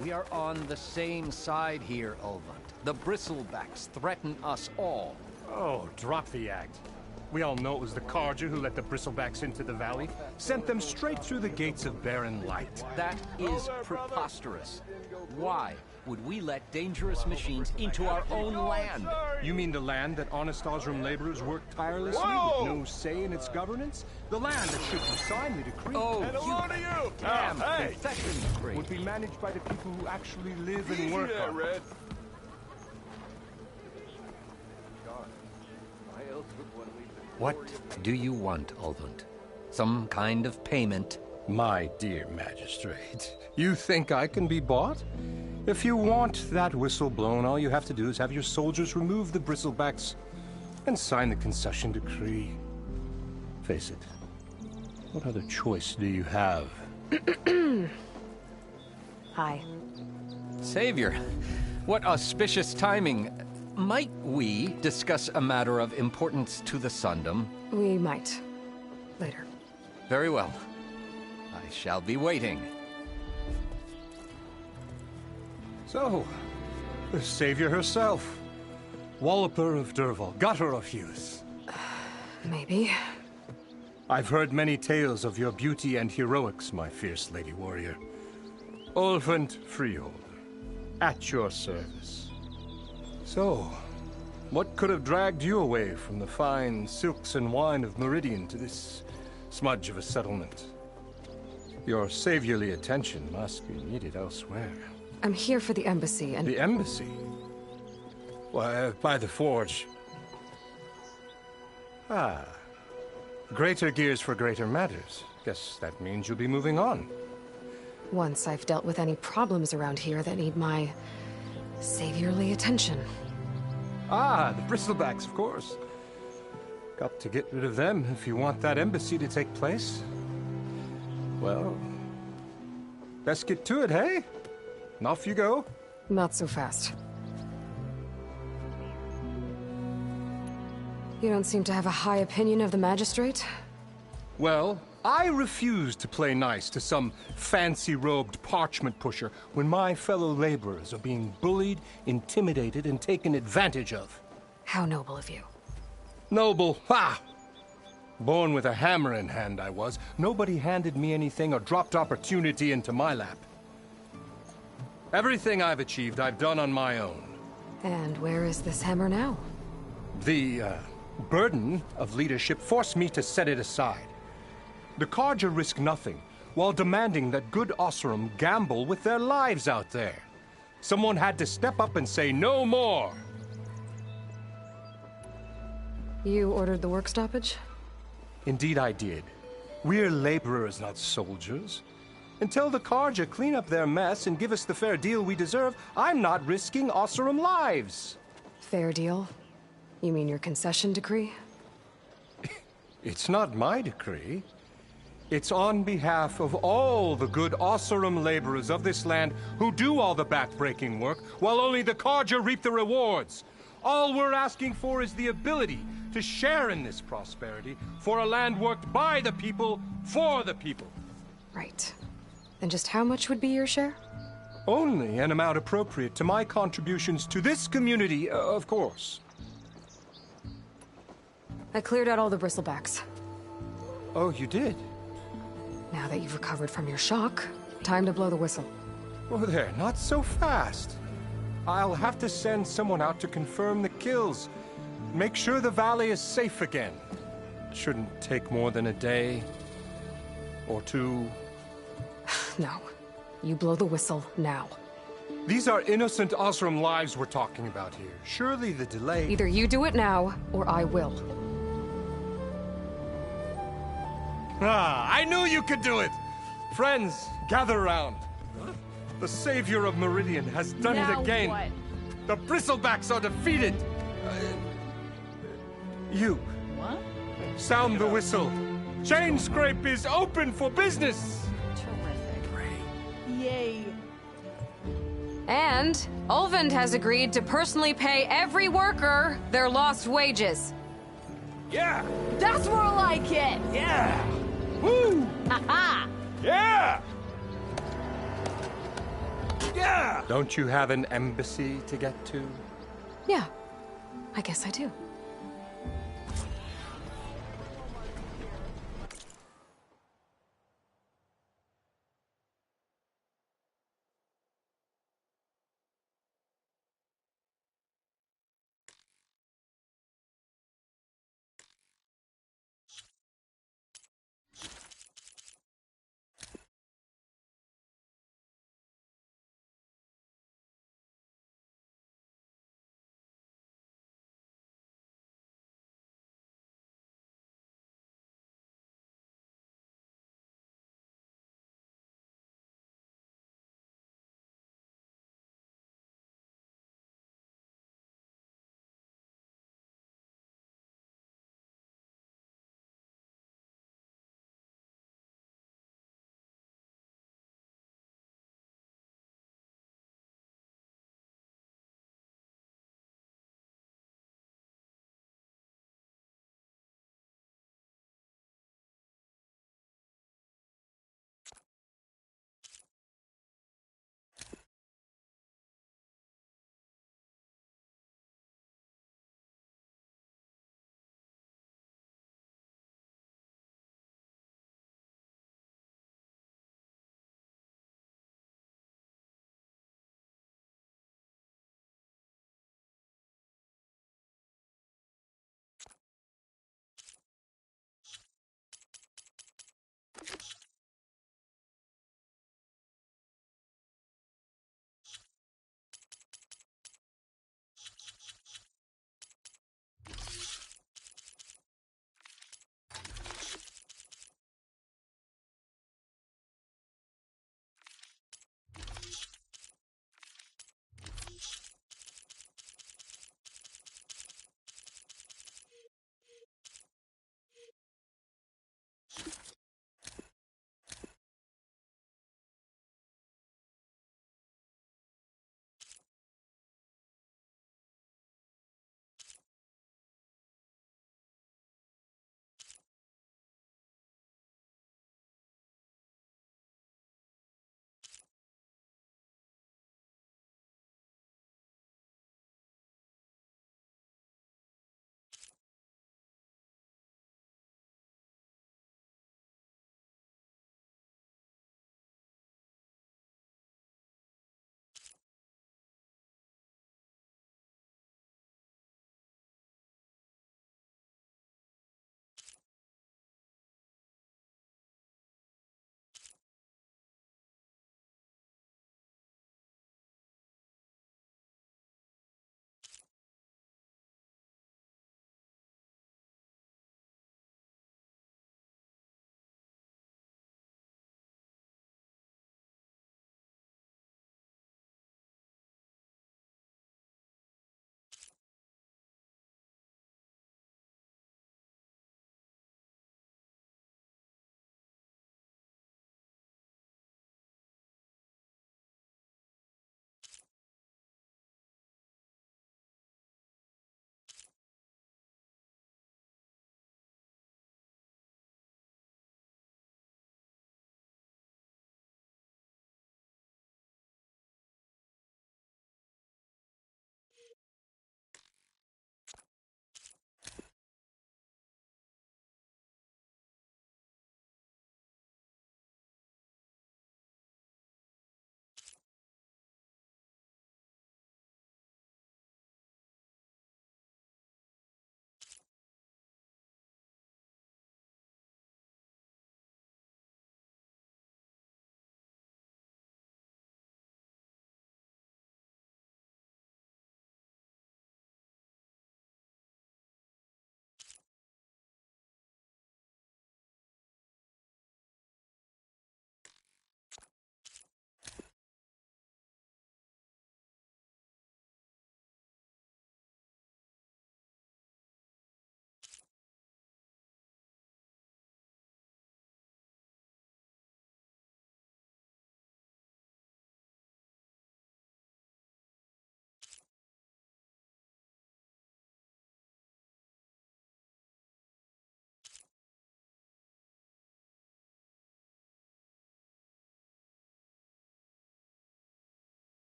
We are on the same side here, Ulvant. The bristlebacks threaten us all. Oh, drop the act. We all know it was the Carja who let the bristlebacks into the valley, sent them straight through the gates of barren light. That is preposterous. Why would we let dangerous machines into our own land? You mean the land that honest Osram laborers work tirelessly with no say in its governance? The land that should sign the decree. Oh, you damn confession decree would be managed by the people who actually live and work on it. Red. What do you want, Ulvant? Some kind of payment? My dear magistrate, you think I can be bought? If you want that whistle blown, all you have to do is have your soldiers remove the bristlebacks and sign the concession decree. Face it, what other choice do you have? Hi. Savior, what auspicious timing. Might we discuss a matter of importance to the Sundom? We might. Later. Very well. I shall be waiting. So, the Savior herself. Walloper of Derval, gutter of youth. Maybe. I've heard many tales of your beauty and heroics, my fierce lady warrior. Ulvant Freeholder, at your service. So, what could have dragged you away from the fine silks and wine of Meridian to this smudge of a settlement? Your saviorly attention must be needed elsewhere. I'm here for the embassy and... The embassy? Why, by the forge. Ah. Greater gears for greater matters. Guess that means you'll be moving on. Once I've dealt with any problems around here that need my... saviorly attention. Ah, the bristlebacks, of course. Got to get rid of them if you want that embassy to take place. Well, let's get to it, hey? And off you go. Not so fast. You don't seem to have a high opinion of the magistrate? Well, I refuse to play nice to some fancy-robed parchment pusher when my fellow laborers are being bullied, intimidated, and taken advantage of. How noble of you. Noble? Ha! Born with a hammer in hand, I was. Nobody handed me anything or dropped opportunity into my lap. Everything I've achieved, I've done on my own. And where is this hammer now? The, burden of leadership forced me to set it aside. The Carja risk nothing, while demanding that good Osram gamble with their lives out there. Someone had to step up and say no more. You ordered the work stoppage? Indeed I did. We're laborers, not soldiers. Until the Carja clean up their mess and give us the fair deal we deserve, I'm not risking Osram lives. Fair deal? You mean your concession decree? It's not my decree. It's on behalf of all the good Osram laborers of this land who do all the back-breaking work, while only the Carja reap the rewards. All we're asking for is the ability to share in this prosperity for a land worked by the people, for the people. Right. Then just how much would be your share? Only an amount appropriate to my contributions to this community, of course. I cleared out all the bristlebacks. Oh, you did? Now that you've recovered from your shock, time to blow the whistle. Oh, there, not so fast. I'll have to send someone out to confirm the kills. Make sure the valley is safe again. Shouldn't take more than a day. Or two. No. You blow the whistle now. These are innocent Osram lives we're talking about here. Surely the delay... Either you do it now, or I will. Ah, I knew you could do it! Friends, gather around. The savior of Meridian has done it again. What? The bristlebacks are defeated. You. What? Sound the whistle. Chain Scrape is open for business. Terrific. Yay. And Ulvand has agreed to personally pay every worker their lost wages. Yeah! That's more like it! Yeah! Woo! Ha-ha! Yeah! Yeah! Don't you have an embassy to get to? Yeah, I guess I do.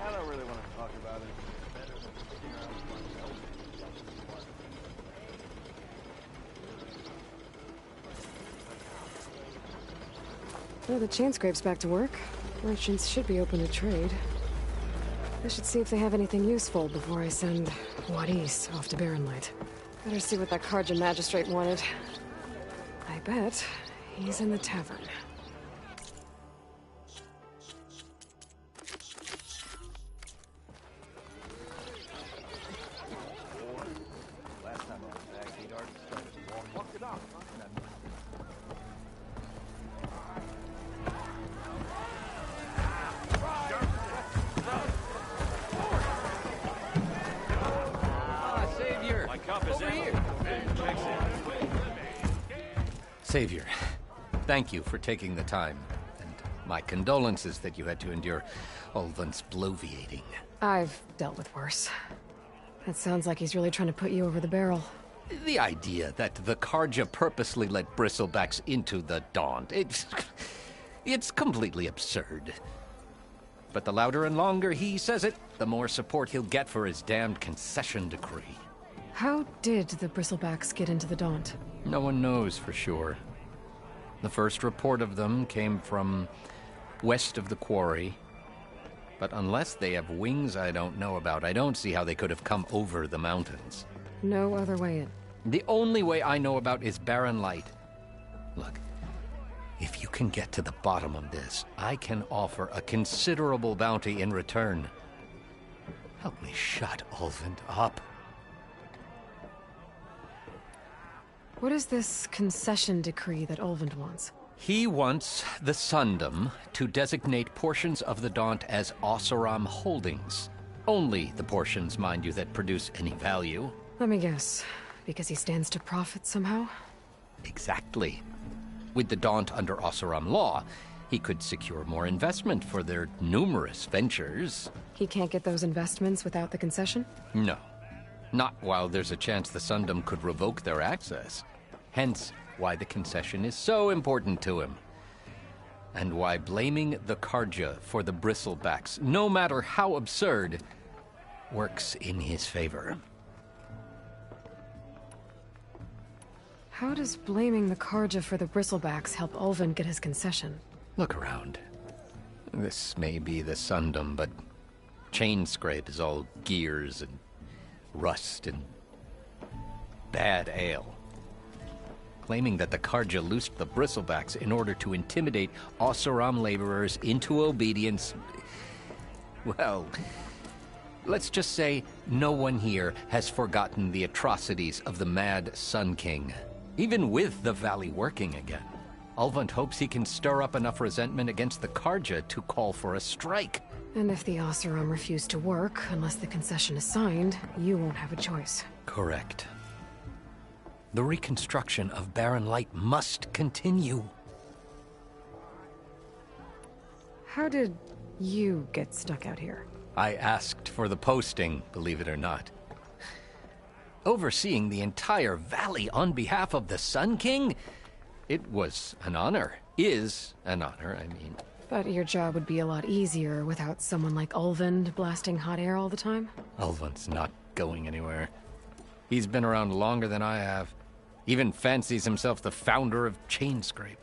I don't really want to talk about it. Well, the chain scrape's back to work. Merchants should be open to trade. I should see if they have anything useful before I send Wadis off to Barren Light. Better see what that Karja magistrate wanted. I bet he's in the tavern. Last time I was back, he'd already started warming. Walk it up, Savior! My cup is Over here! Savior, thank you for taking the time, and my condolences that you had to endure Ulvan's bloviating. I've dealt with worse. That sounds like he's really trying to put you over the barrel. The idea that the Karja purposely let bristlebacks into the Daunt, it's completely absurd. But the louder and longer he says it, the more support he'll get for his damned concession decree. How did the Bristlebacks get into the Daunt? No one knows for sure. The first report of them came from west of the quarry. But unless they have wings I don't know about, I don't see how they could have come over the mountains. No other way in. The only way I know about is Barren Light. Look, if you can get to the bottom of this, I can offer a considerable bounty in return. Help me shut Ulvund up. What is this concession decree that Ulvund wants? He wants the Sundom to designate portions of the Daunt as Oseram holdings. Only the portions, mind you, that produce any value. Let me guess. Because he stands to profit somehow? Exactly. With the Daunt under Oseram law, he could secure more investment for their numerous ventures. He can't get those investments without the concession? No. Not while there's a chance the Sundom could revoke their access. Hence, why the concession is so important to him. And why blaming the Karja for the bristlebacks, no matter how absurd, works in his favor. How does blaming the Karja for the Bristlebacks help Ulvund get his concession? Look around. This may be the Sundom, but Chain Scrape is all gears and rust and bad ale. Claiming that the Karja loosed the Bristlebacks in order to intimidate Oseram laborers into obedience. Well, let's just say no one here has forgotten the atrocities of the Mad Sun King. Even with the Valley working again, Ulvund hopes he can stir up enough resentment against the Karja to call for a strike. And if the Oseram refuse to work, unless the concession is signed, you won't have a choice. Correct. The reconstruction of Barren Light must continue. How did you get stuck out here? I asked for the posting, believe it or not. Overseeing the entire valley on behalf of the Sun King? It was an honor. Is an honor, I mean. But your job would be a lot easier without someone like Ulvund blasting hot air all the time? Ulvund's not going anywhere. He's been around longer than I have. Even fancies himself the founder of Chainscrape.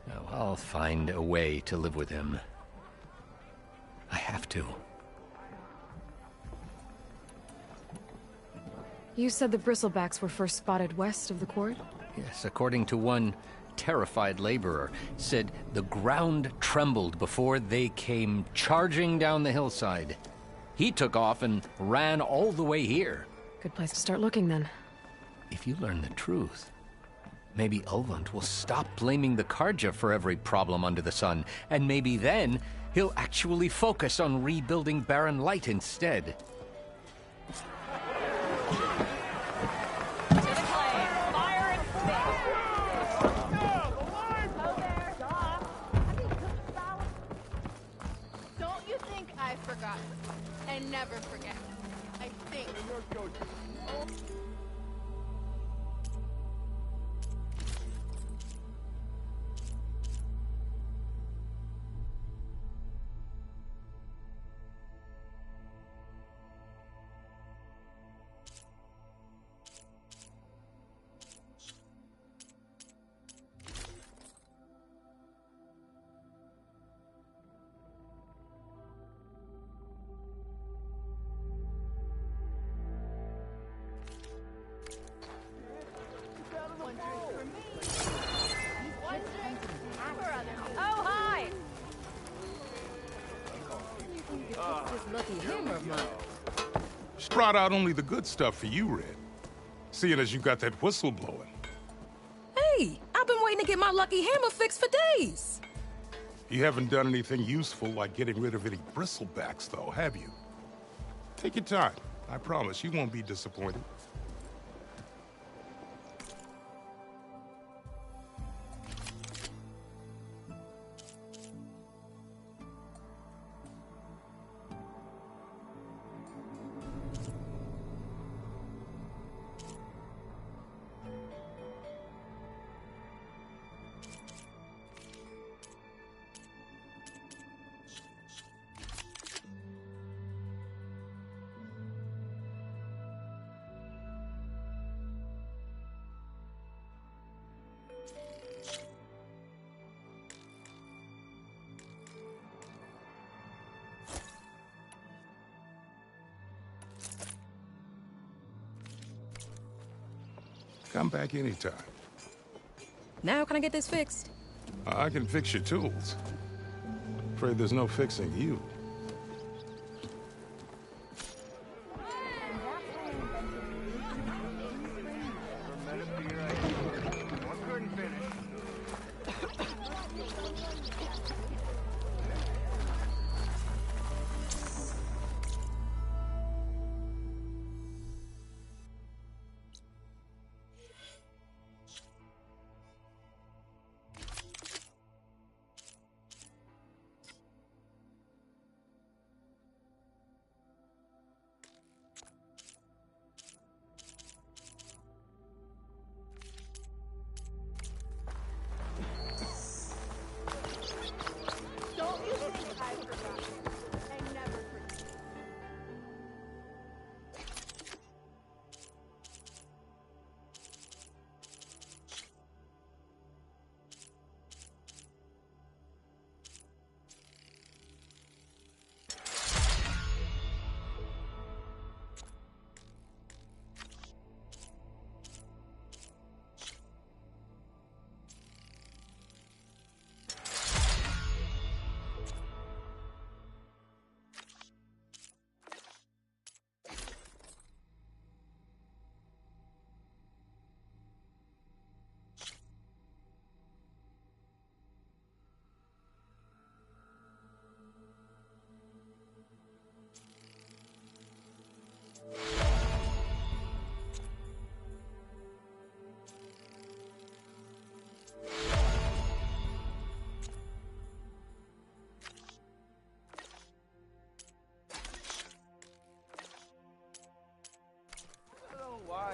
No, I'll find a way to live with him. I have to. You said the bristlebacks were first spotted west of the quarry? Yes, according to one terrified laborer, said the ground trembled before they came charging down the hillside. He took off and ran all the way here. Good place to start looking, then. If you learn the truth, maybe Ulvund will stop blaming the Karja for every problem under the sun, and maybe then he'll actually focus on rebuilding Barren Light instead. And never forget. I think. Brought out only the good stuff for you, Red. Seeing as you got that whistle blowing. Hey, I've been waiting to get my lucky hammer fixed for days. You haven't done anything useful like getting rid of any bristlebacks, though, have you? Take your time. I promise you won't be disappointed. Come back anytime. Now can I get this fixed? I can fix your tools. Afraid there's no fixing you.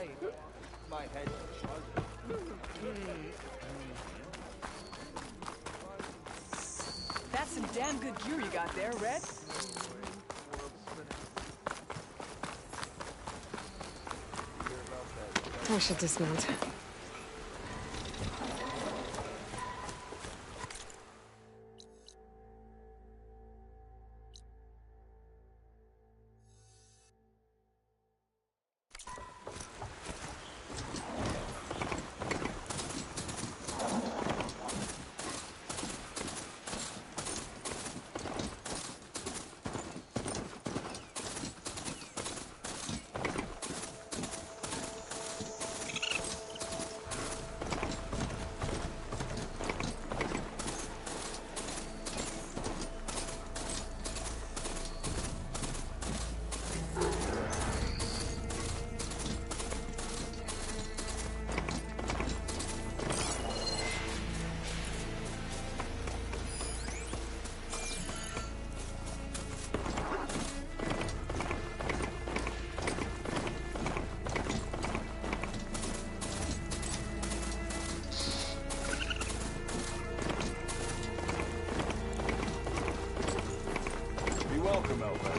right. My head. That's some damn good gear you got there, Red. I should dismount. Be welcome, Elva.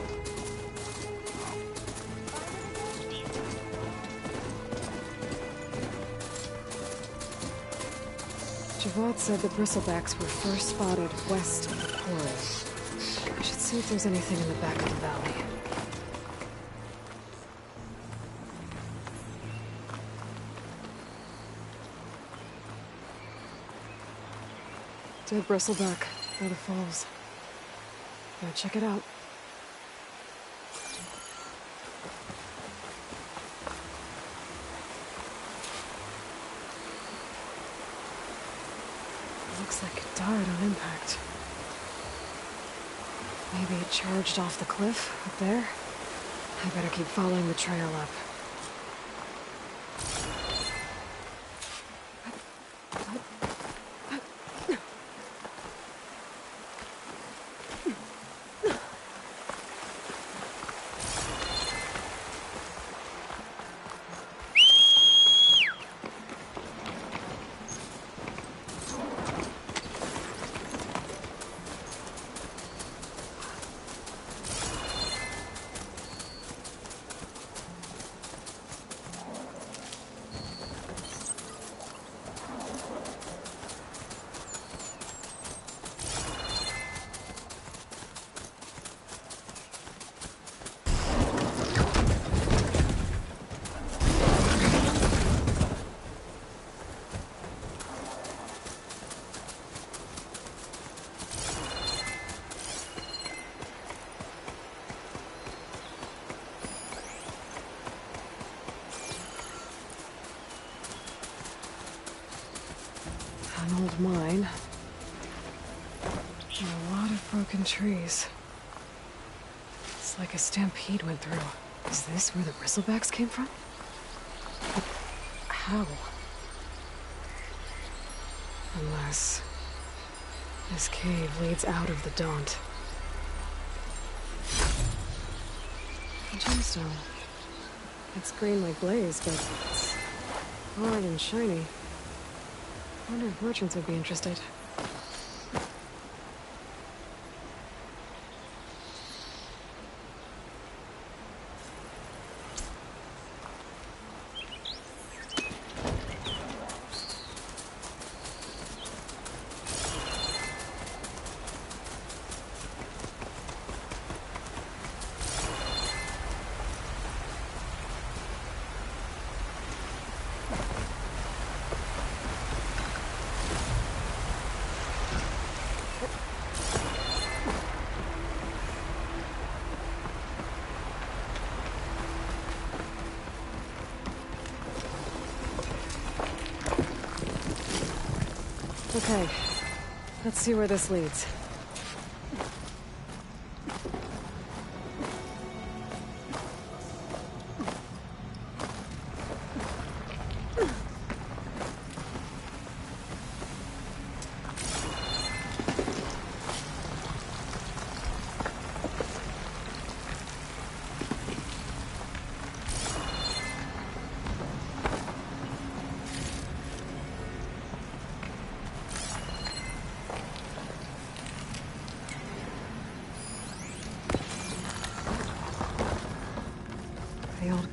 Javad said the bristlebacks were first spotted west of the quarry. I should see if there's anything in the back of the valley. Dead bristleback by the falls. Gotta check it out. Looks like it died on impact. Maybe it charged off the cliff up there. I better keep following the trail up. An old mine. And a lot of broken trees. It's like a stampede went through. Is this where the bristlebacks came from? But how? Unless this cave leads out of the Daunt. A gemstone. It's green like blaze, but it's hard and shiny. I wonder if merchants would be interested. Okay, let's see where this leads.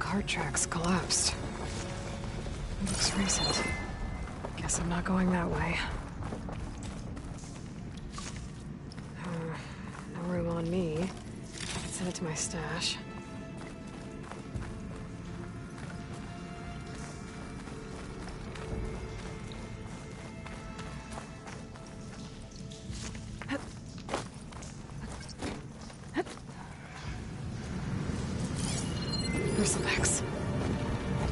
cart tracks collapsed. It looks recent. Guess I'm not going that way. No room on me. I can send it to my stash. Bristlebacks.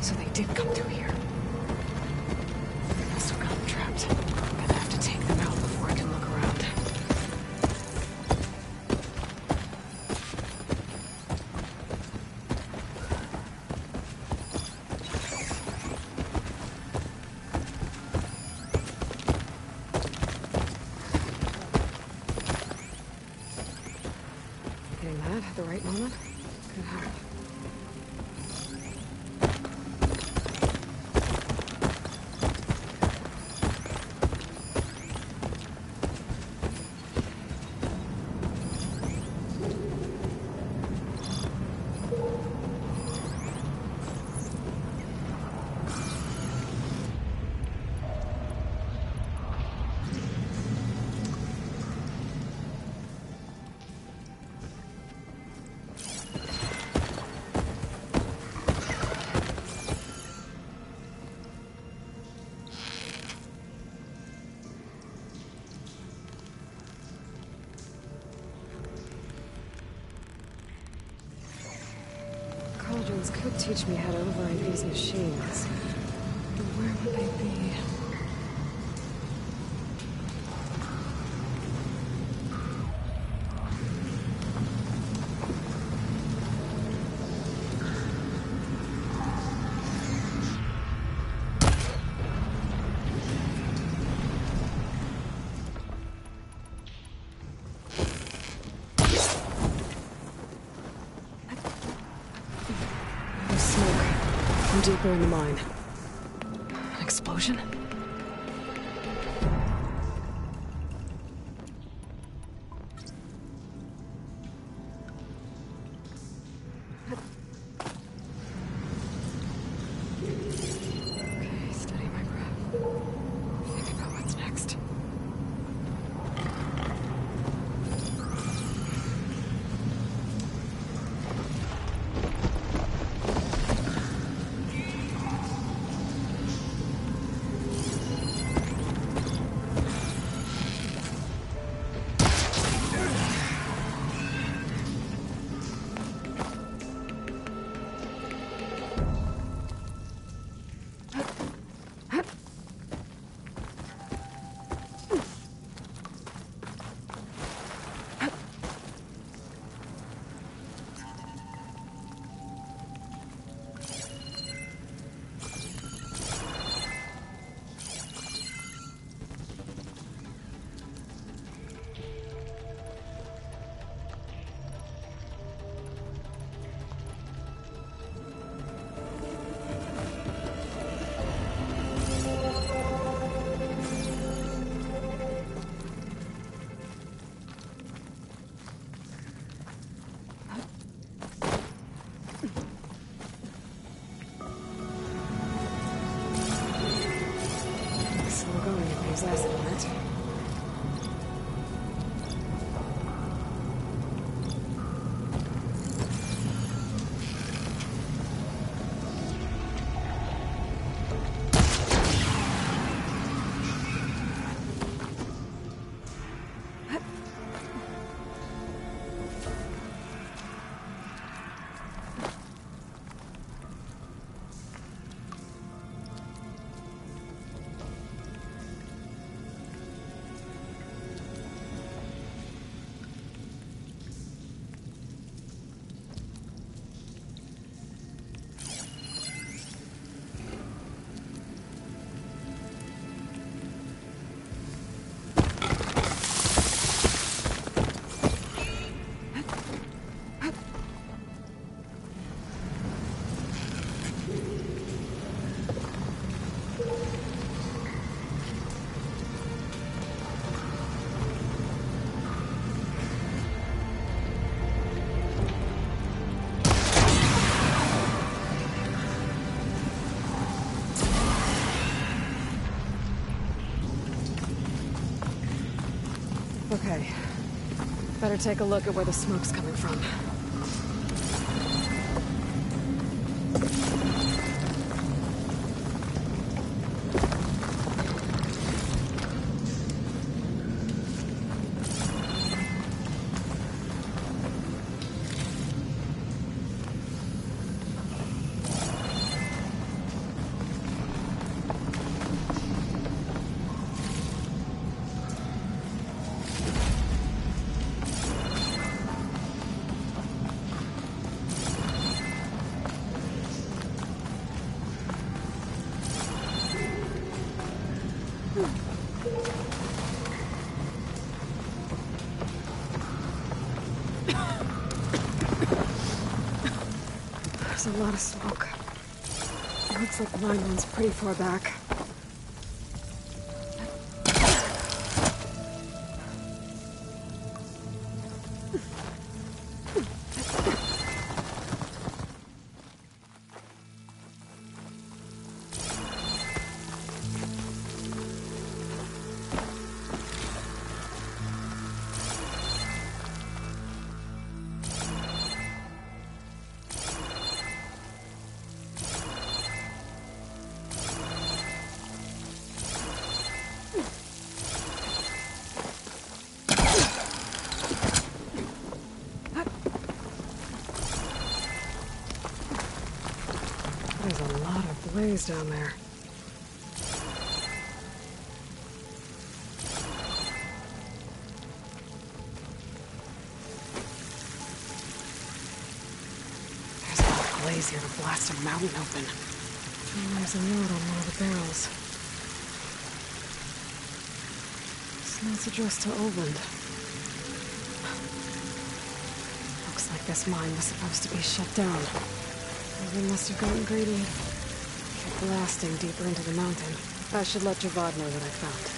So they did come through here. They must have gotten trapped. I'm gonna have to take them out before I can look around. Hitting that at the right moment could help. Cauldrons could teach me how to override these machines. But where would they be? There's smoke from deeper in the mine. An explosion? Okay, steady my breath. Think about what's next. Slow going if there's acid on it. Okay. Better take a look at where the smoke's coming from. There's a lot of smoke. It looks like the mine runs pretty far back. There's a lot of blaze down there. There's enough blaze here to blast a mountain open. And there's a note on one of the barrels. This note's addressed to Oland. Looks like this mine was supposed to be shut down. They must have gotten greedy. Kept blasting deeper into the mountain. I should let Javad know what I found.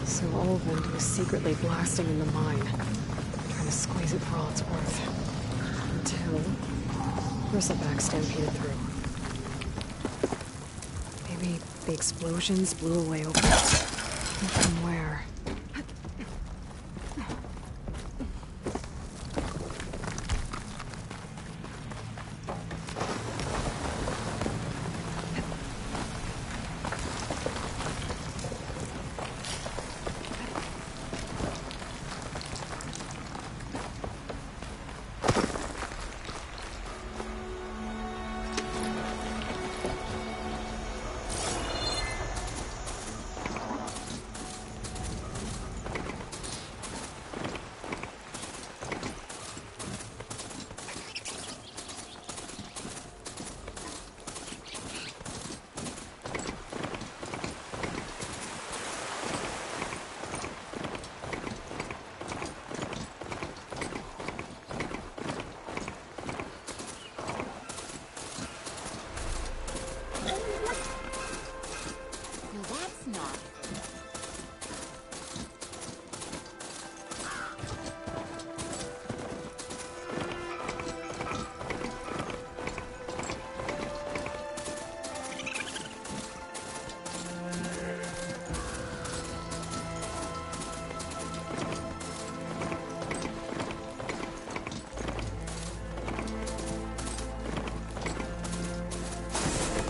So Olvend was secretly blasting in the mine, trying to squeeze it for all it's worth. Until Bristleback stampeded through. Maybe the explosions blew away Olvend. But from where?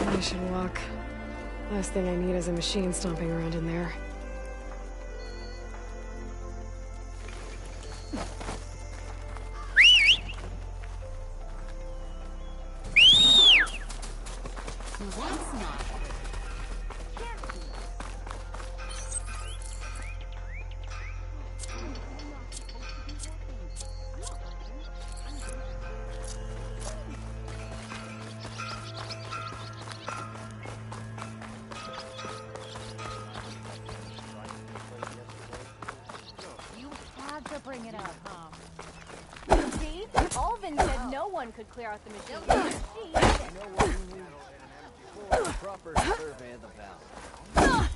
I should walk. Last thing I need is a machine stomping around in there. to bring it up, huh? See? Alvin said no one could clear out the machine. She did. You know what we need? Proper survey of the valley.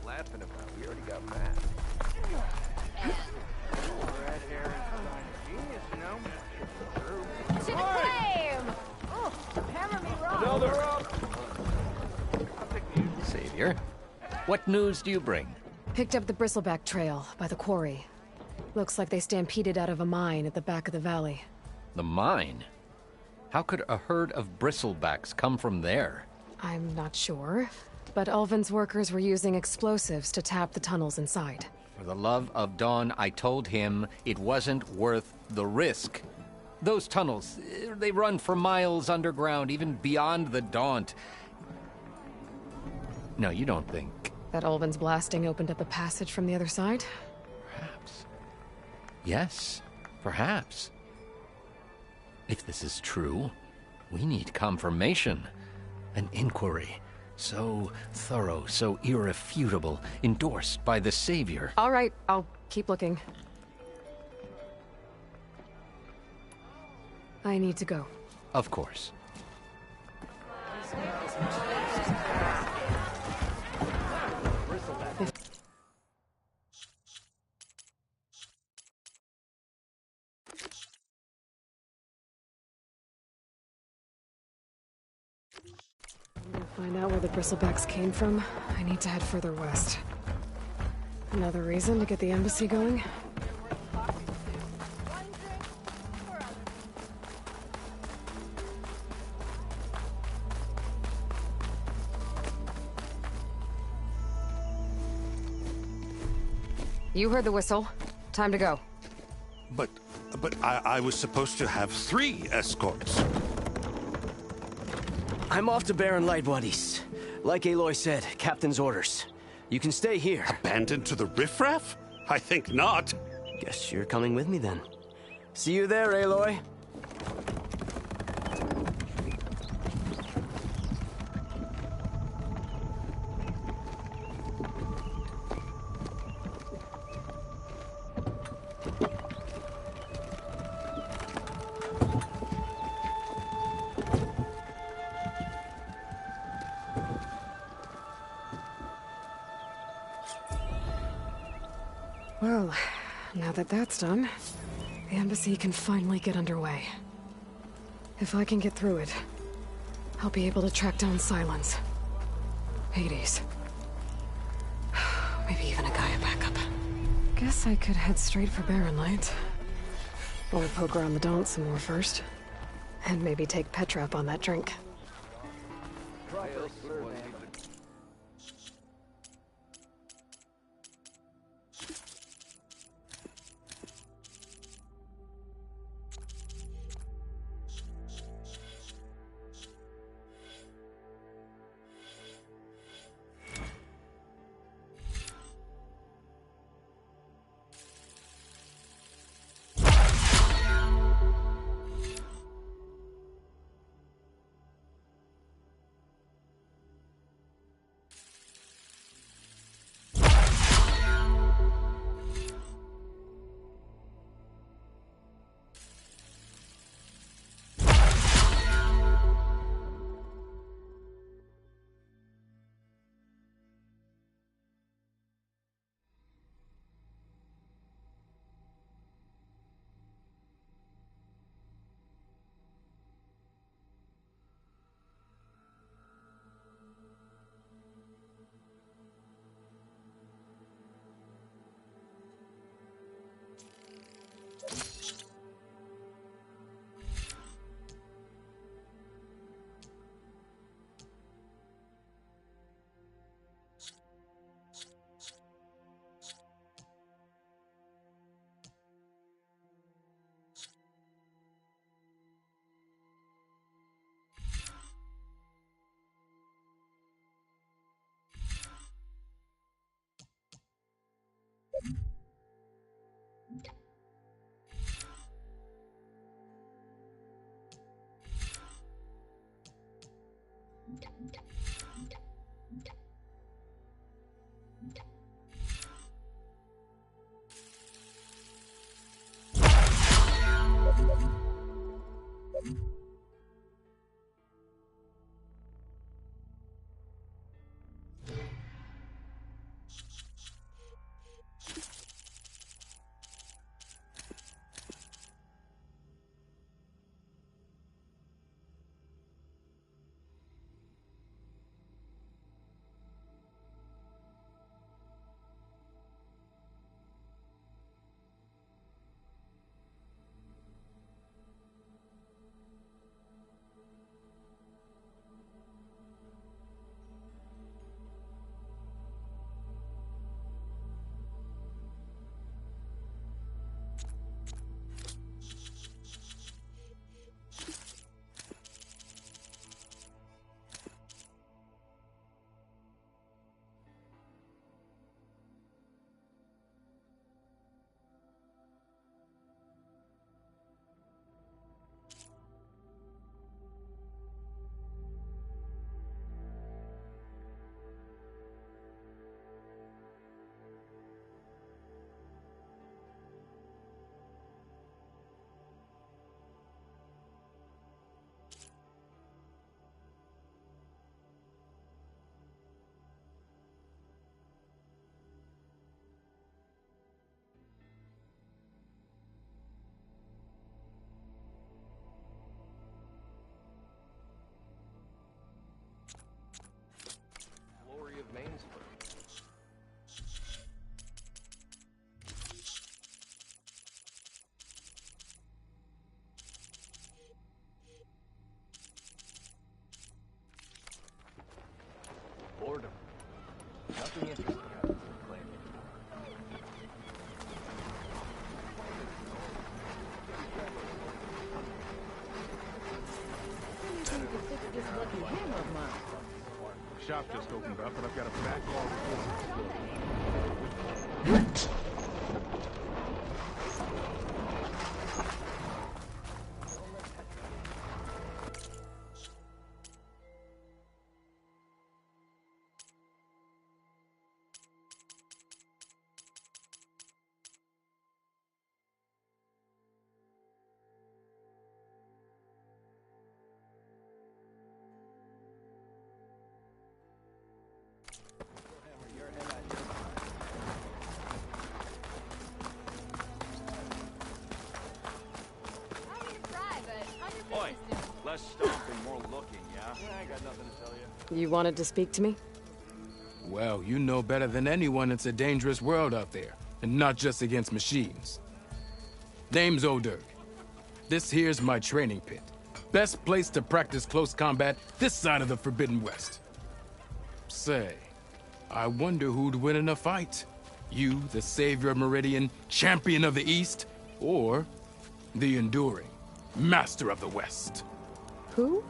Laughing about. We already got that. Red hair and genius, you know. To the claim! Oh, hammer me wrong. No, they're up. Savior, what news do you bring? Picked up the bristleback trail by the quarry. Looks like they stampeded out of a mine at the back of the valley. The mine? How could a herd of bristlebacks come from there? I'm not sure, but Ulvin's workers were using explosives to tap the tunnels inside. For the love of Dawn, I told him it wasn't worth the risk. Those tunnels, they run for miles underground, even beyond the Daunt. No, you don't think... That Ulvin's blasting opened up a passage from the other side? Perhaps. Yes, perhaps. If this is true, we need confirmation. An inquiry. So thorough, so irrefutable, endorsed by the Savior. All right, I'll keep looking. I need to go. Of course. To find out where the bristlebacks came from, I need to head further west. Another reason to get the embassy going? You heard the whistle. Time to go. But I was supposed to have 3 escorts. I'm off to Barren Light, buddies. Like Aloy said, Captain's orders. You can stay here. Abandoned to the riffraff? I think not. Guess you're coming with me then. See you there, Aloy. Well, now that that's done, the embassy can finally get underway. If I can get through it, I'll be able to track down Silence. Hades. Maybe even a Gaia backup. Guess I could head straight for Barren Light. Or poke around the Daunt some more first. And maybe take Petra up on that drink. Proper survey. Glory of Mainsburg. Boredom. Nothing interesting happens in Clan Shop just opened up, and I've got a backlog of Oi, less stomping, more looking, yeah? I got nothing to tell you. You wanted to speak to me? Well, you know better than anyone it's a dangerous world out there, and not just against machines. Name's O'Dirk. This here's my training pit. Best place to practice close combat this side of the Forbidden West. Say, I wonder who'd win in a fight. You, the savior of Meridian, champion of the East, or the Enduring, master of the West. Who?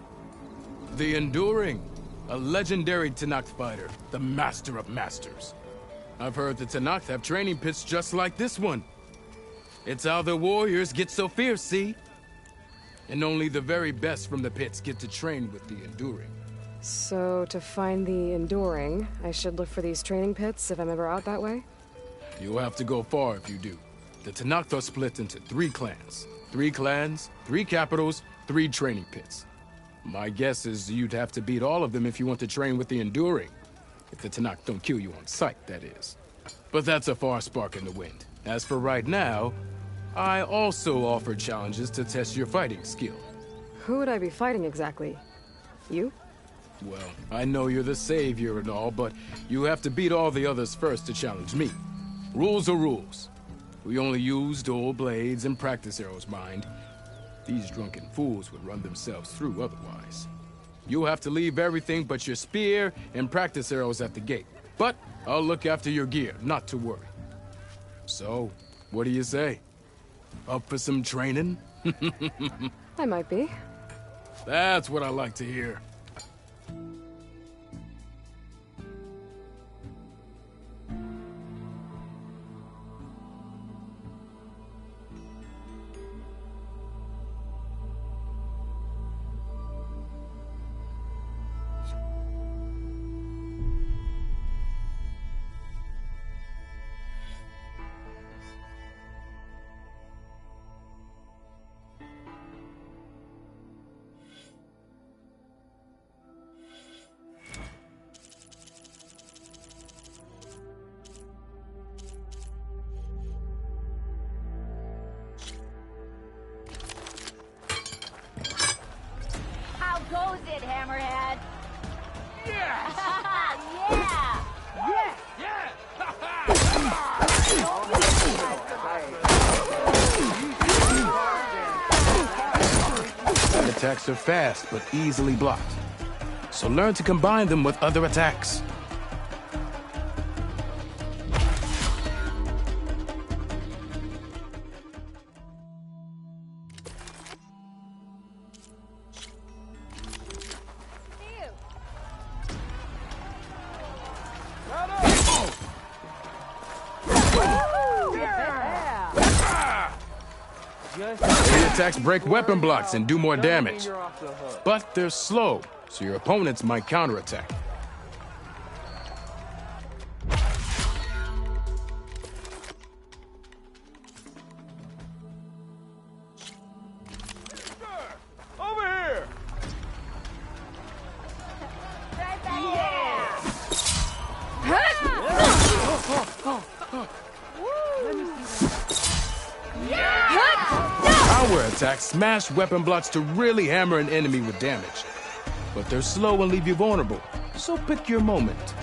The Enduring, a legendary Tenakth fighter, the master of masters. I've heard the Tenakth have training pits just like this one. It's how the warriors get so fierce, see? And only the very best from the pits get to train with the Enduring. So, to find the Enduring, I should look for these training pits if I'm ever out that way? You'll have to go far if you do. The Tenakth are split into 3 clans. 3 clans, 3 capitals, 3 training pits. My guess is you'd have to beat all of them if you want to train with the Enduring. If the Tenakth don't kill you on sight, that is. But that's a far spark in the wind. As for right now, I also offer challenges to test your fighting skill. Who would I be fighting exactly? You? Well, I know you're the savior and all, but you have to beat all the others first to challenge me. Rules are rules. We only use dual blades and practice arrows, mind. These drunken fools would run themselves through otherwise. You'll have to leave everything but your spear and practice arrows at the gate. But I'll look after your gear, not to worry. So, what do you say? Up for some training? I might be. That's what I like to hear. attacks are fast, but easily blocked. So learn to combine them with other attacks. Heavy attacks break weapon blocks and do more damage. But they're slow, so your opponents might counterattack. Over here! Power attacks smash weapon blocks to really hammer an enemy with damage. But they're slow and leave you vulnerable, so pick your moment.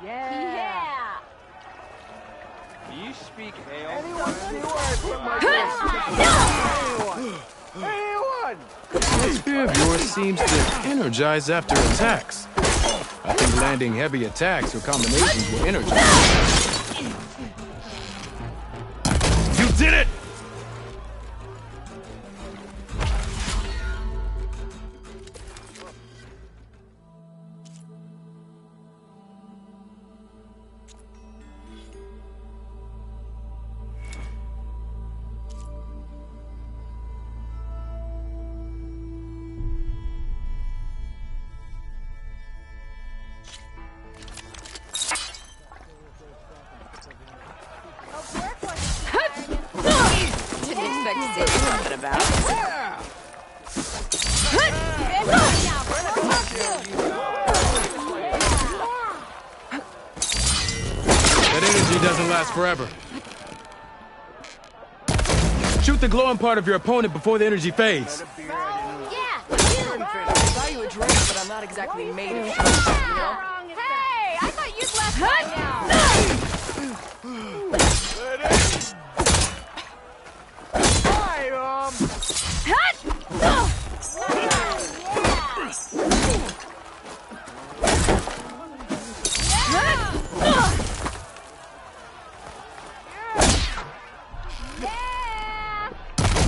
Yeah. Do you speak hail? Anyone see Anyone! This spear of yours seems to energize after attacks. I think landing heavy attacks or combinations will energize. You did it! That energy doesn't last forever. Shoot the glowing part of your opponent before the energy fades. I'll buy you a drink, but I'm not exactly made of shit, you know? Hey, I thought you'd left by now.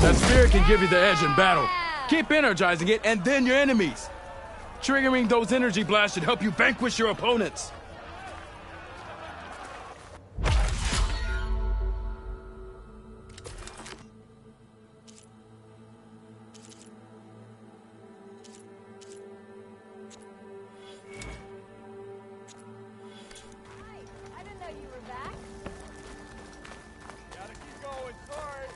That spear can give you the edge in battle. Keep energizing it, and then your enemies. Triggering those energy blasts should help you vanquish your opponents. I didn't know you were back. Gotta keep going, sorry.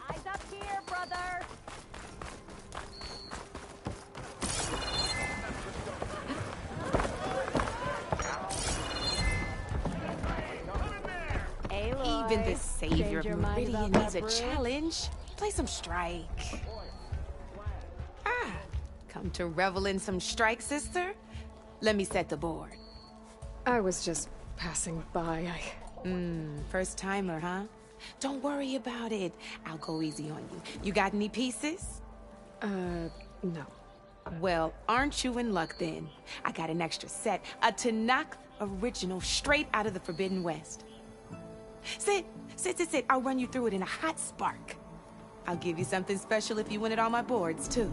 Eyes up here, brother. Even the savior of Meridian needs a challenge. Play some Strike. Ah, come to revel in some Strike, sister? Let me set the board. I was just passing by. First timer, huh? Don't worry about it. I'll go easy on you. You got any pieces? No. Well, aren't you in luck then? I got an extra set, a Tanakh original straight out of the Forbidden West. Sit. I'll run you through it in a hot spark. I'll give you something special if you win it on my boards, too.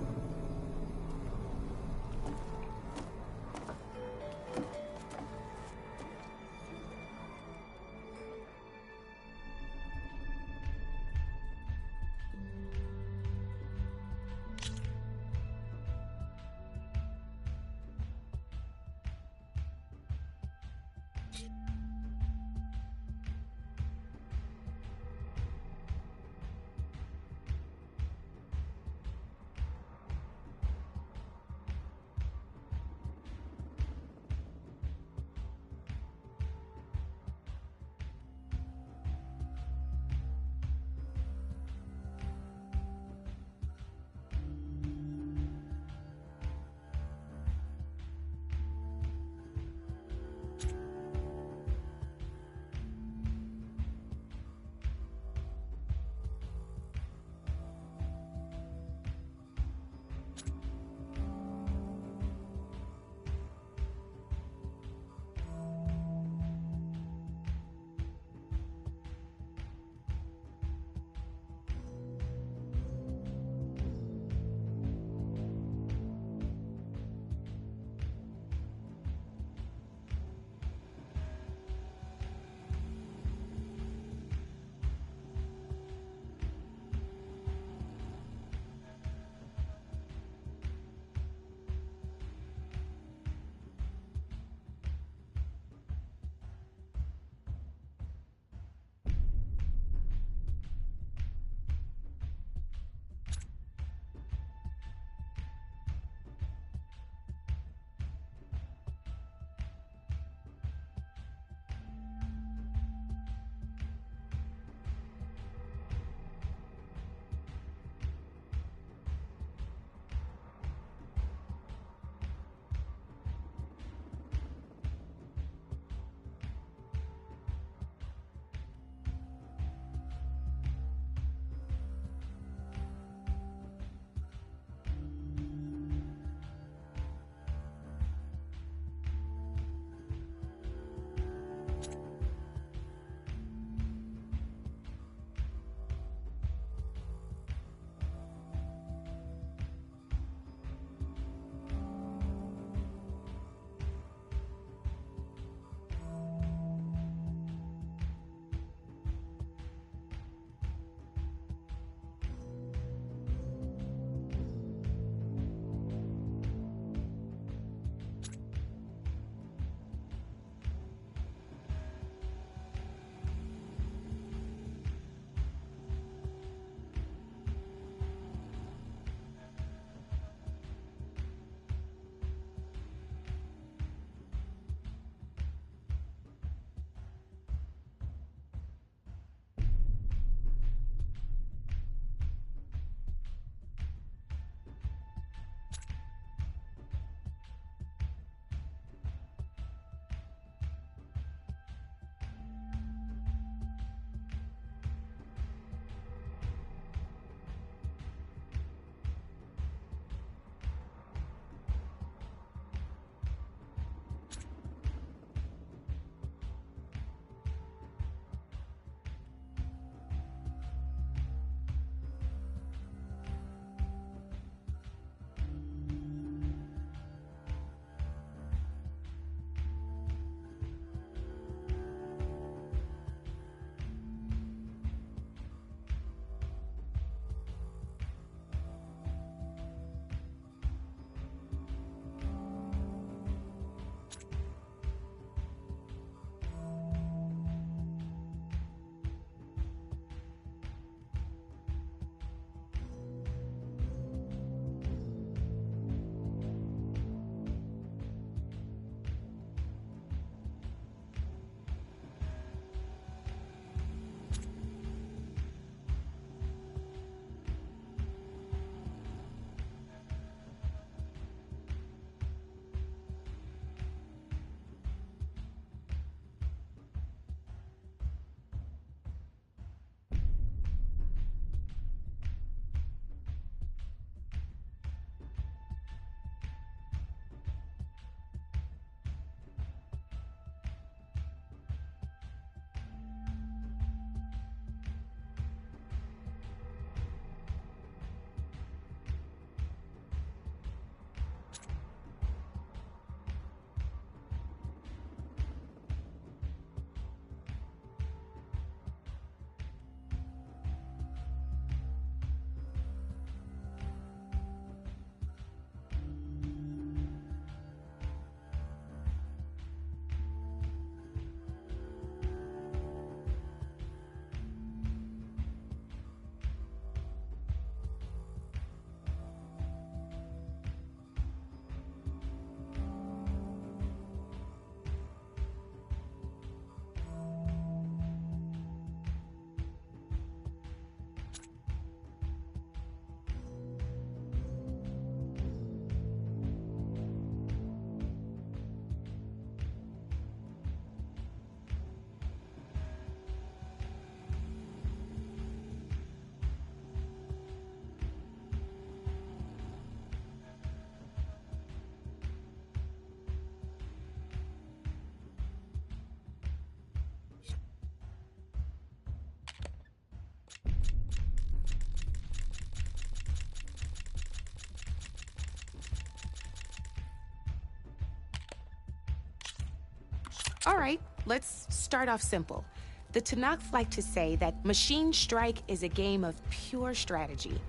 All right, let's start off simple. The Tanakh like to say that Machine Strike is a game of pure strategy.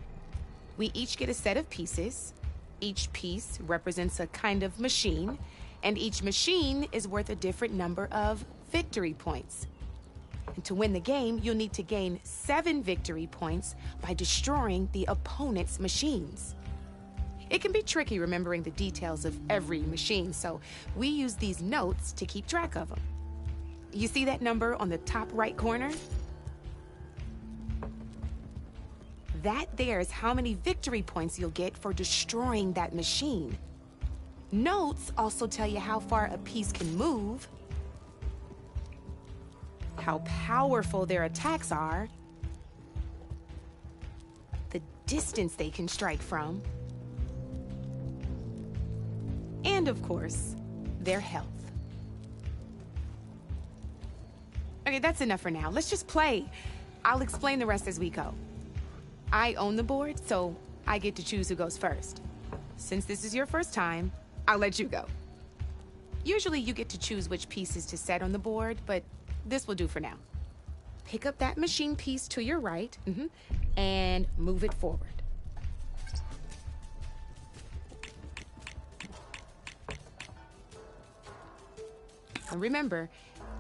We each get a set of pieces. Each piece represents a kind of machine, and each machine is worth a different number of victory points. And to win the game, you'll need to gain 7 victory points by destroying the opponent's machines. It can be tricky remembering the details of every machine, so we use these notes to keep track of them. You see that number on the top right corner? That there is how many victory points you'll get for destroying that machine. Notes also tell you how far a piece can move, how powerful their attacks are, the distance they can strike from, and of course, their health. Okay, that's enough for now. Let's just play. I'll explain the rest as we go. I own the board, so I get to choose who goes first. Since this is your first time, I'll let you go. Usually you get to choose which pieces to set on the board, but this will do for now. Pick up that machine piece to your right, and move it forward. And remember,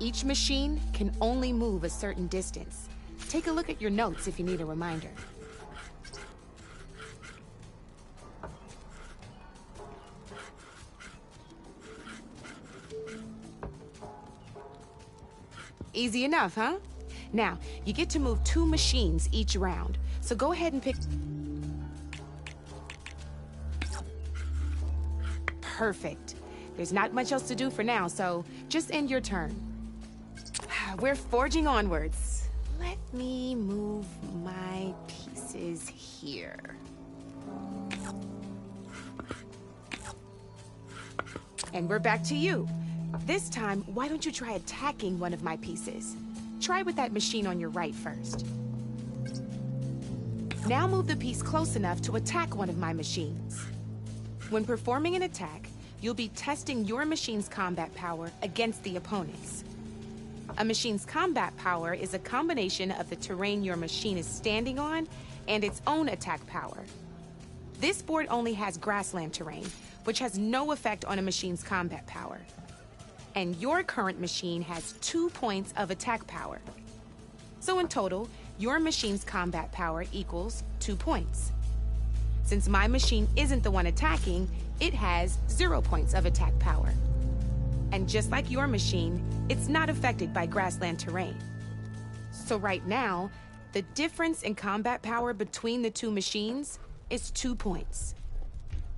each machine can only move a certain distance. Take a look at your notes if you need a reminder. Easy enough, huh? Now, you get to move 2 machines each round, so go ahead and pick... Perfect. There's not much else to do for now, so just end your turn. We're forging onwards. Let me move my pieces here. And we're back to you. This time, why don't you try attacking one of my pieces? Try with that machine on your right first. Now move the piece close enough to attack one of my machines. When performing an attack, you'll be testing your machine's combat power against the opponent's. A machine's combat power is a combination of the terrain your machine is standing on and its own attack power. This board only has grassland terrain, which has no effect on a machine's combat power. And your current machine has 2 points of attack power. So in total, your machine's combat power equals 2 points. Since my machine isn't the one attacking, it has 0 points of attack power. And just like your machine, it's not affected by grassland terrain. So right now, the difference in combat power between the 2 machines is 2 points.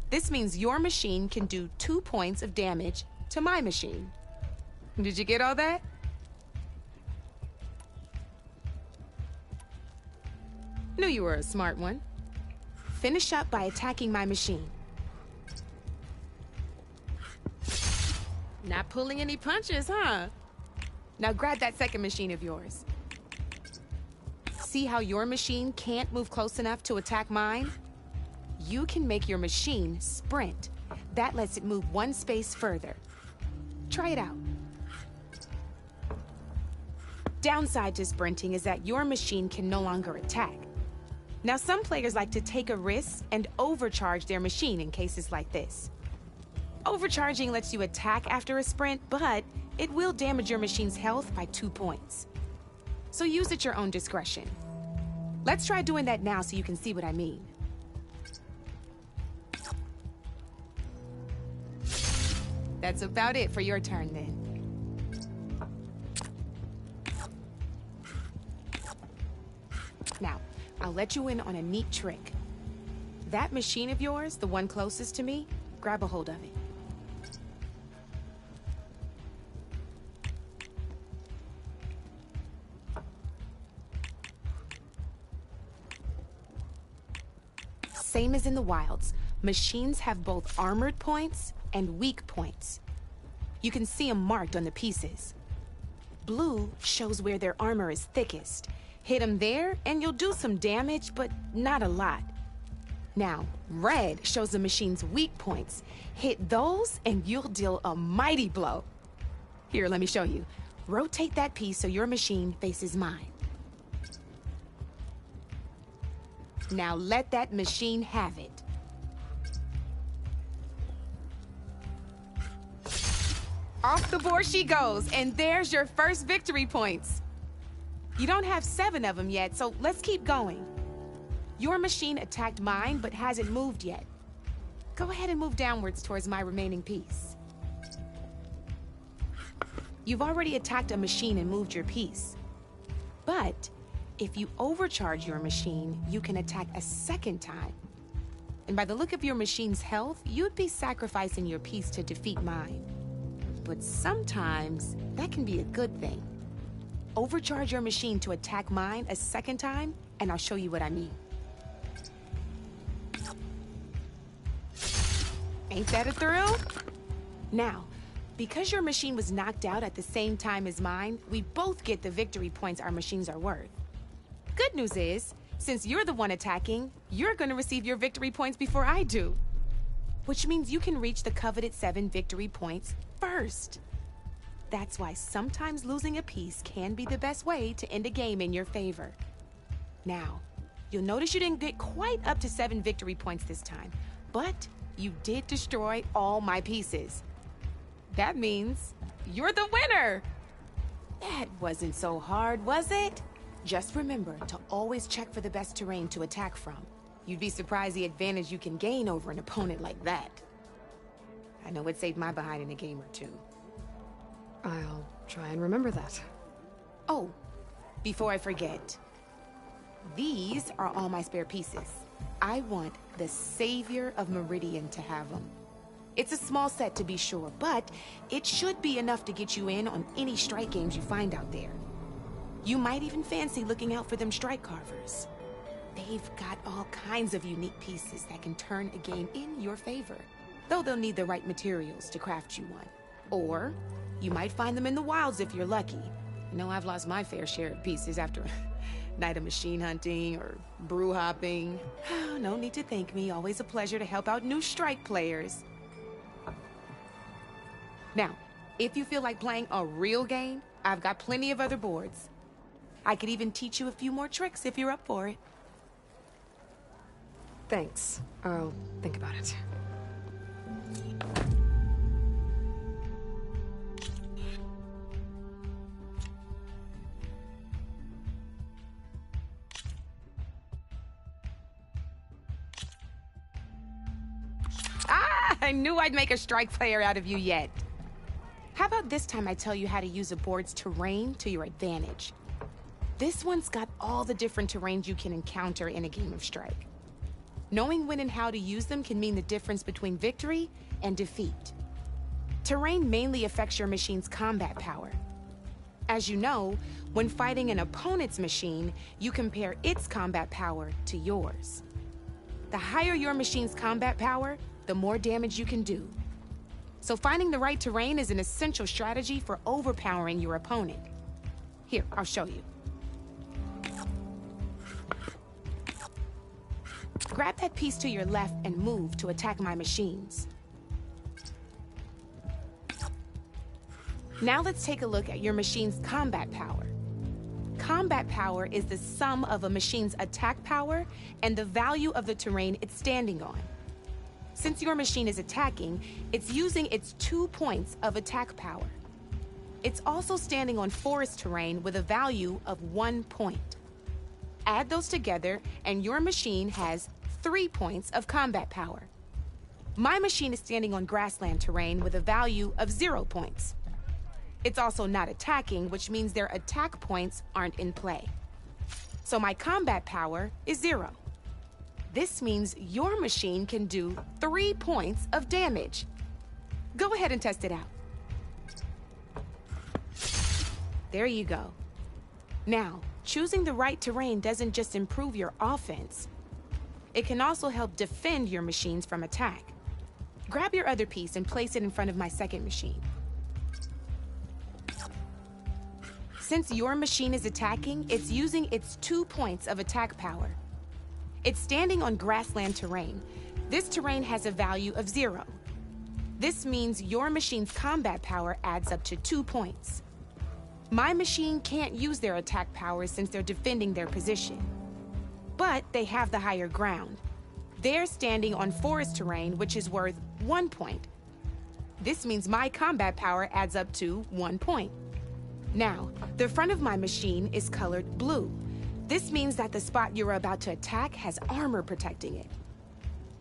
This means your machine can do 2 points of damage to my machine. Did you get all that? Knew you were a smart one. Finish up by attacking my machine. Not pulling any punches, huh? Now grab that second machine of yours. See how your machine can't move close enough to attack mine? You can make your machine sprint. That lets it move 1 space further. Try it out. Downside to sprinting is that your machine can no longer attack. Now, some players like to take a risk and overcharge their machine in cases like this. Overcharging lets you attack after a sprint, but it will damage your machine's health by 2 points. So use at your own discretion. Let's try doing that now so you can see what I mean. That's about it for your turn then. Now, I'll let you in on a neat trick. That machine of yours, the one closest to me, grab a hold of it. Same as in the wilds, machines have both armored points and weak points. You can see them marked on the pieces. Blue shows where their armor is thickest. Hit them there, and you'll do some damage, but not a lot. Now, red shows the machine's weak points. Hit those, and you'll deal a mighty blow. Here, let me show you. Rotate that piece so your machine faces mine. Now let that machine have it. Off the board she goes, and there's your first victory points. You don't have 7 of them yet, so let's keep going. Your machine attacked mine, but hasn't moved yet. Go ahead and move downwards towards my remaining piece. You've already attacked a machine and moved your piece. But if you overcharge your machine, you can attack a second time. And by the look of your machine's health, you'd be sacrificing your piece to defeat mine. But sometimes that can be a good thing. Overcharge your machine to attack mine a second time, and I'll show you what I mean. Ain't that a thrill? Now, because your machine was knocked out at the same time as mine, we both get the victory points our machines are worth. Good news is, since you're the one attacking, you're gonna receive your victory points before I do. Which means you can reach the coveted 7 victory points first. That's why sometimes losing a piece can be the best way to end a game in your favor. Now, you'll notice you didn't get quite up to 7 victory points this time, but you did destroy all my pieces. That means you're the winner! That wasn't so hard, was it? Just remember to always check for the best terrain to attack from. You'd be surprised the advantage you can gain over an opponent like that. I know it saved my behind in a game or two. I'll try and remember that. Oh, before I forget, these are all my spare pieces. I want the Savior of Meridian to have them. It's a small set to be sure, but it should be enough to get you in on any strike games you find out there. You might even fancy looking out for them strike carvers. They've got all kinds of unique pieces that can turn a game in your favor, though they'll need the right materials to craft you one. Or you might find them in the wilds if you're lucky. I know I've lost my fair share of pieces after a night of machine hunting or brew hopping. No need to thank me. Always a pleasure to help out new strike players. Now, if you feel like playing a real game, I've got plenty of other boards. I could even teach you a few more tricks if you're up for it. Thanks. I'll think about it. I knew I'd make a strike player out of you yet. How about this time I tell you how to use a board's terrain to your advantage? This one's got all the different terrains you can encounter in a game of strike. Knowing when and how to use them can mean the difference between victory and defeat. Terrain mainly affects your machine's combat power. As you know, when fighting an opponent's machine, you compare its combat power to yours. The higher your machine's combat power, the more damage you can do. So finding the right terrain is an essential strategy for overpowering your opponent. Here, I'll show you. Grab that piece to your left and move to attack my machines. Now let's take a look at your machine's combat power. Combat power is the sum of a machine's attack power and the value of the terrain it's standing on. Since your machine is attacking, it's using its 2 points of attack power. It's also standing on forest terrain with a value of 1 point. Add those together, and your machine has 3 points of combat power. My machine is standing on grassland terrain with a value of 0 points. It's also not attacking, which means their attack points aren't in play. So my combat power is 0. This means your machine can do 3 points of damage. Go ahead and test it out. There you go. Now, choosing the right terrain doesn't just improve your offense. It can also help defend your machines from attack. Grab your other piece and place it in front of my second machine. Since your machine is attacking, it's using its 2 points of attack power. It's standing on grassland terrain. This terrain has a value of 0. This means your machine's combat power adds up to 2 points. My machine can't use their attack powers since they're defending their position. But they have the higher ground. They're standing on forest terrain, which is worth 1 point. This means my combat power adds up to 1 point. Now, the front of my machine is colored blue. This means that the spot you're about to attack has armor protecting it,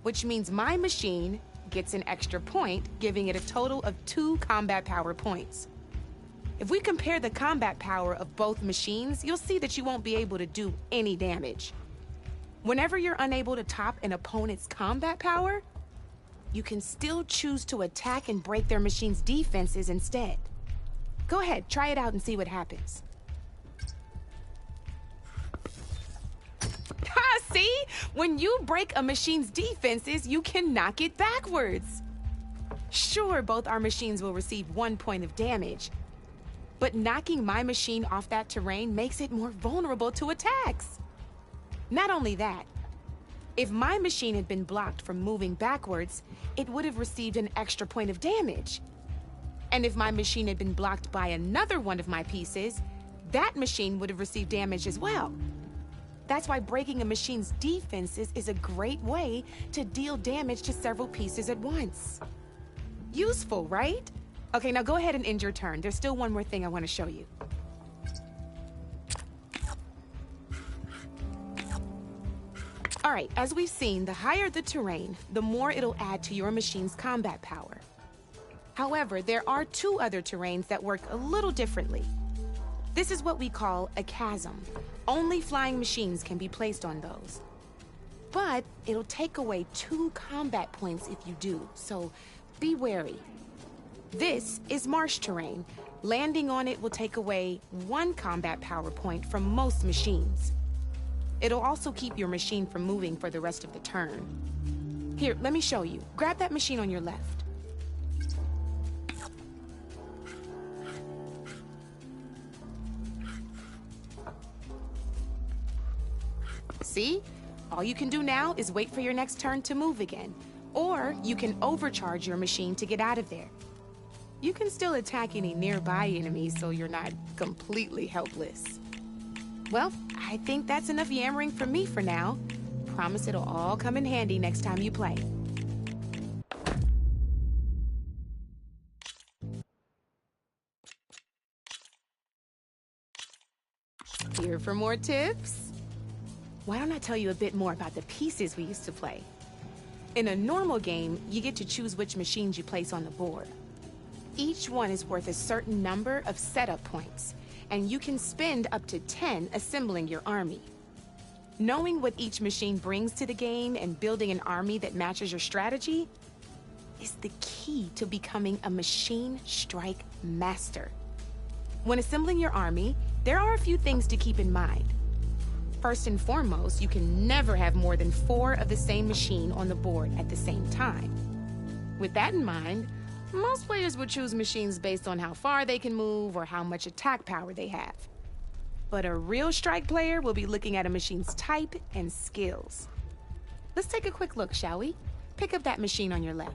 which means my machine gets an extra point, giving it a total of 2 combat power points. If we compare the combat power of both machines, you'll see that you won't be able to do any damage. Whenever you're unable to top an opponent's combat power, you can still choose to attack and break their machine's defenses instead. Go ahead, try it out and see what happens. Ha, see? When you break a machine's defenses, you can knock it backwards. Sure, both our machines will receive 1 point of damage, but knocking my machine off that terrain makes it more vulnerable to attacks. Not only that, if my machine had been blocked from moving backwards, it would have received an extra point of damage. And if my machine had been blocked by another one of my pieces, that machine would have received damage as well. That's why breaking a machine's defenses is a great way to deal damage to several pieces at once. Useful, right? Okay, now go ahead and end your turn. There's still one more thing I want to show you. All right, as we've seen, the higher the terrain, the more it'll add to your machine's combat power. However, there are 2 other terrains that work a little differently. This is what we call a chasm. Only flying machines can be placed on those. But it'll take away 2 combat points if you do, so be wary. This is marsh terrain. Landing on it will take away 1 combat power point from most machines. It'll also keep your machine from moving for the rest of the turn. Here, let me show you. Grab that machine on your left. See? All you can do now is wait for your next turn to move again. Or you can overcharge your machine to get out of there. You can still attack any nearby enemies so you're not completely helpless. Well, I think that's enough yammering from me for now. Promise it'll all come in handy next time you play. Here for more tips? Why don't I tell you a bit more about the pieces we used to play? In a normal game, you get to choose which machines you place on the board. Each one is worth a certain number of setup points, and you can spend up to 10 assembling your army. Knowing what each machine brings to the game and building an army that matches your strategy is the key to becoming a machine strike master. When assembling your army, there are a few things to keep in mind. First and foremost, you can never have more than 4 of the same machine on the board at the same time. With that in mind, most players would choose machines based on how far they can move or how much attack power they have. But a real strike player will be looking at a machine's type and skills. Let's take a quick look, shall we? Pick up that machine on your left.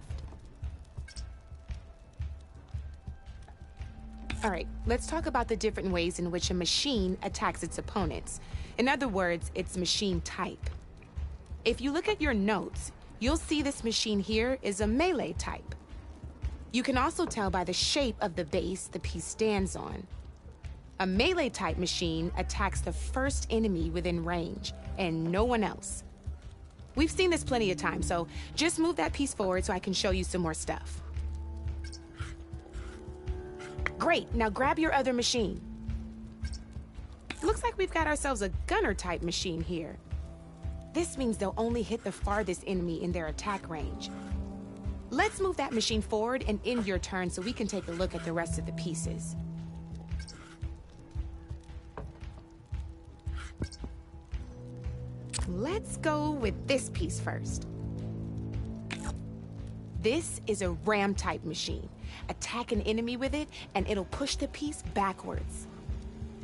All right, let's talk about the different ways in which a machine attacks its opponents. In other words, its machine type. If you look at your notes, you'll see this machine here is a melee type. You can also tell by the shape of the base the piece stands on. A melee type machine attacks the first enemy within range, and no one else. We've seen this plenty of times, so just move that piece forward so I can show you some more stuff. Great, now grab your other machine. Looks like we've got ourselves a gunner type machine here. This means they'll only hit the farthest enemy in their attack range. Let's move that machine forward and end your turn so we can take a look at the rest of the pieces. Let's go with this piece first. This is a ram type machine. Attack an enemy with it and it'll push the piece backwards.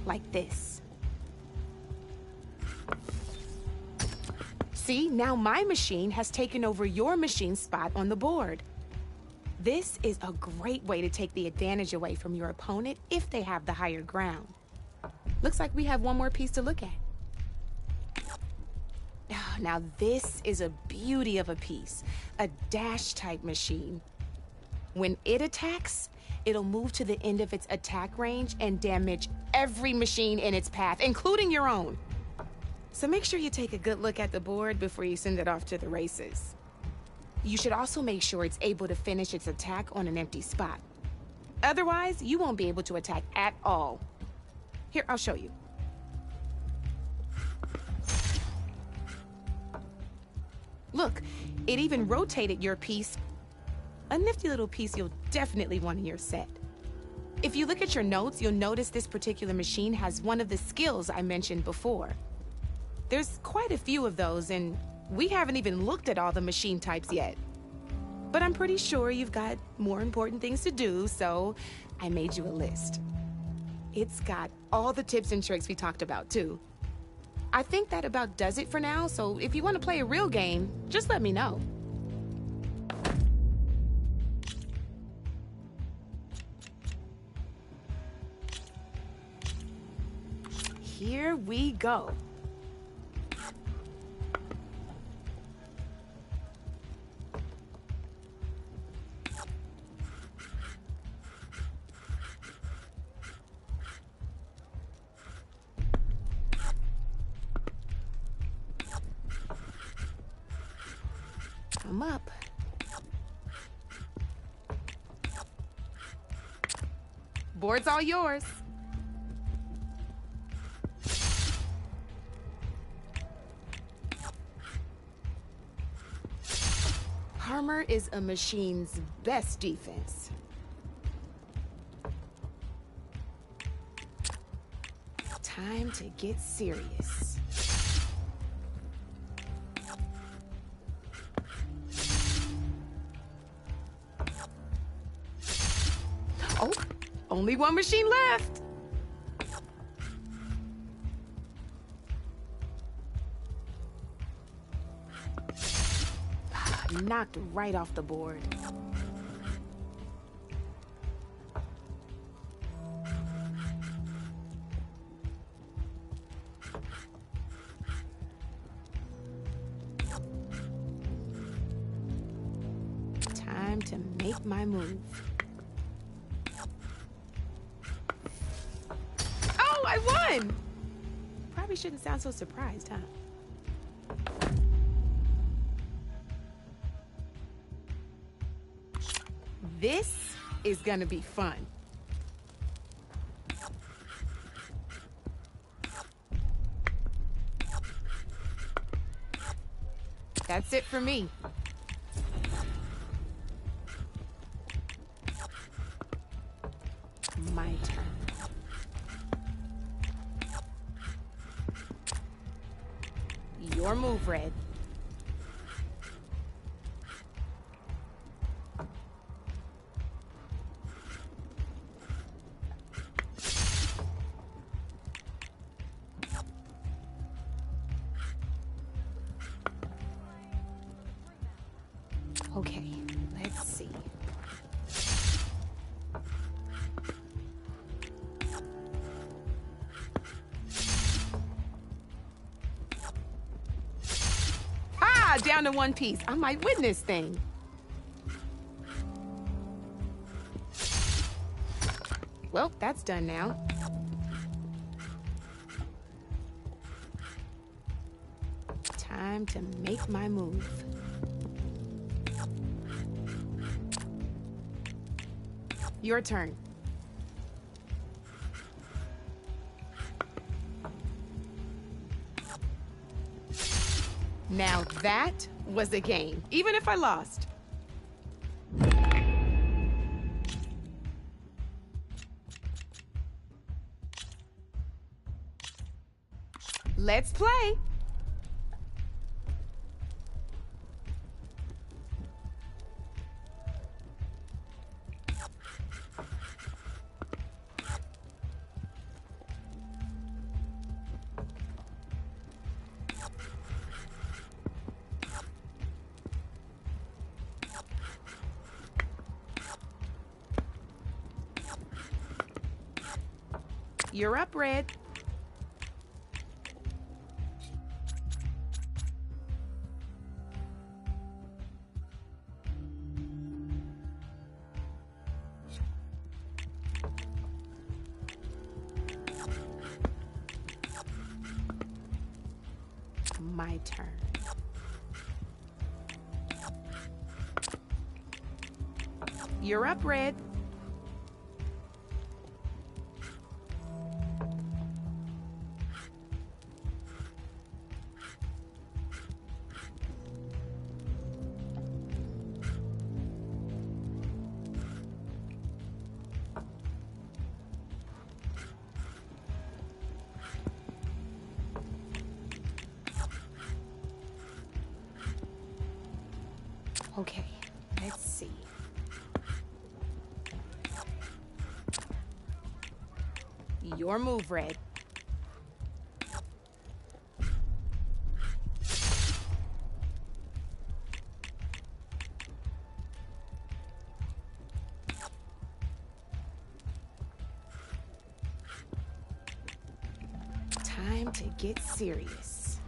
Like this. See, now my machine has taken over your machine's spot on the board. This is a great way to take the advantage away from your opponent if they have the higher ground. Looks like we have one more piece to look at. Now this is a beauty of a piece, a dash-type machine. When it attacks, it'll move to the end of its attack range and damage every machine in its path, including your own. So make sure you take a good look at the board before you send it off to the races. You should also make sure it's able to finish its attack on an empty spot. Otherwise, you won't be able to attack at all. Here, I'll show you. Look, it even rotated your piece. A nifty little piece you'll definitely want in your set. If you look at your notes, you'll notice this particular machine has one of the skills I mentioned before. There's quite a few of those, and we haven't even looked at all the machine types yet. But I'm pretty sure you've got more important things to do, so I made you a list. It's got all the tips and tricks we talked about, too. I think that about does it for now, so if you want to play a real game, just let me know. Here we go. I'm up. Board's all yours. Armor is a machine's best defense. Time to get serious. Oh, only one machine left. Knocked right off the board. Time to make my move. Oh, I won! Probably shouldn't sound so surprised, huh? This is gonna be fun. That's it for me. My turn. Your move, Red. Okay, let's see. Ah, down to one piece. I might win this thing. Well, that's done now. Time to make my move. Your turn. Now that was a game, even if I lost. Let's play. You're up, Red. My turn. You're up, Red. Okay, let's see. Your move, Red. Time to get serious.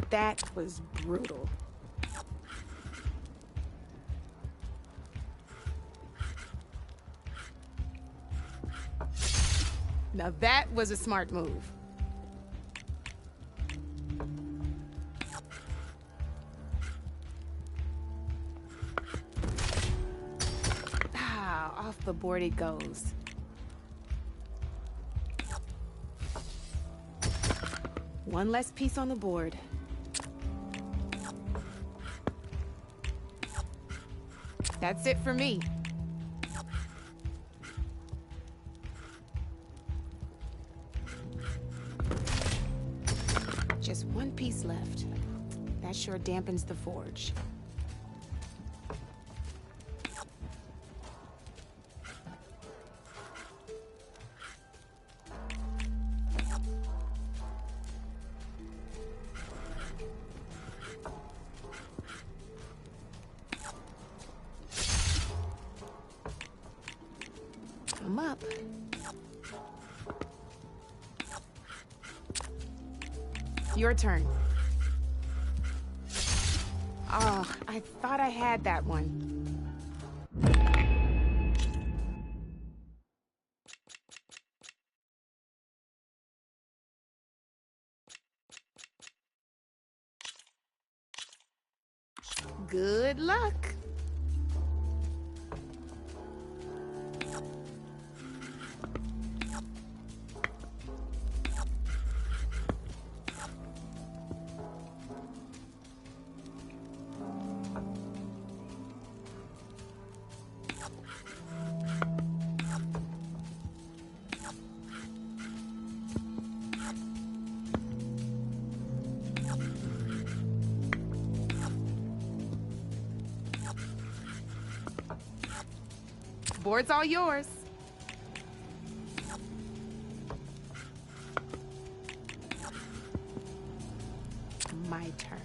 That was brutal. Now that was a smart move. Ah, off the board it goes. One less piece on the board. That's it for me. Just one piece left. That sure dampens the forge. I'm up. Your turn. Oh, I thought I had that one. Good luck. Board's all yours. My turn.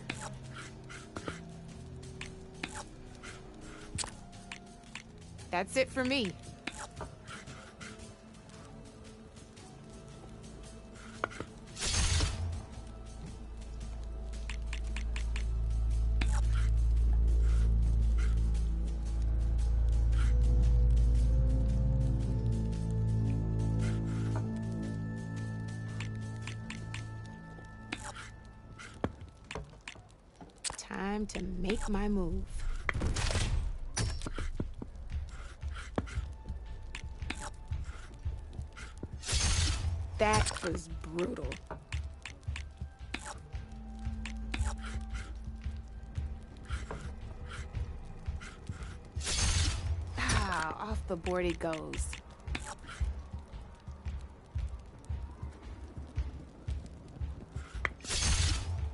That's it for me. Time to make my move. That was brutal. Ah, off the board it goes.